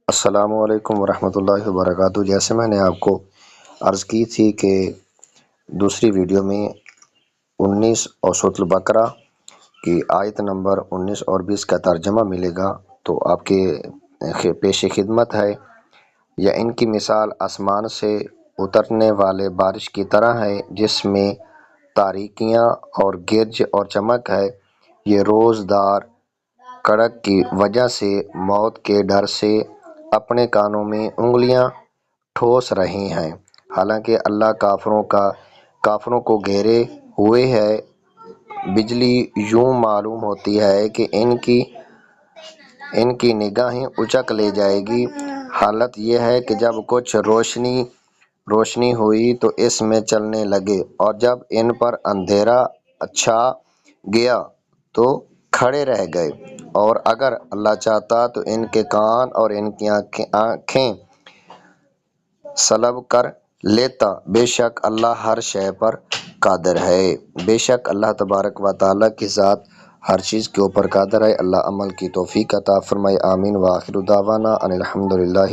السلام علیکم ورحمۃ اللہ وبرکاتہ۔ جیسے میں نے آپ کو عرض کی تھی کہ دوسری ویڈیو میں 19 اور سورۃ البقرہ کی آیت نمبر 19 اور 20 کا ترجمہ ملے گا، تو آپ کے پیش خدمت ہے۔ یا ان کی مثال آسمان سے اترنے والے بارش کی طرح ہے، جس میں تاریکیاں اور گرج اور چمک ہے۔ یہ روزدار کڑک کی وجہ سے موت کے ڈر سے اپنے کانوں میں انگلیاں ٹھوس رہے ہیں، حالانکہ اللہ کافروں کو گھیرے ہوئے ہے۔ بجلی یوں معلوم ہوتی ہے کہ ان کی نگاہیں اچک لے جائے گی۔ حالت یہ ہے کہ جب کچھ روشنی ہوئی تو اس میں چلنے لگے، اور جب ان پر اندھیرا چھا گیا تو کھڑے رہ گئے، اور اگر اللہ چاہتا تو ان کے کان اور ان کی آنکھیں سلب کر لیتا۔ بے شک اللہ ہر شے پر قادر ہے۔ بے شک اللہ تبارک و تعالیٰ کی ذات ہر چیز کے اوپر قادر ہے۔ اللہ عمل کی توفیق عطا فرمائے۔ آمین۔ وآخر دعوانا ان الحمد للہ۔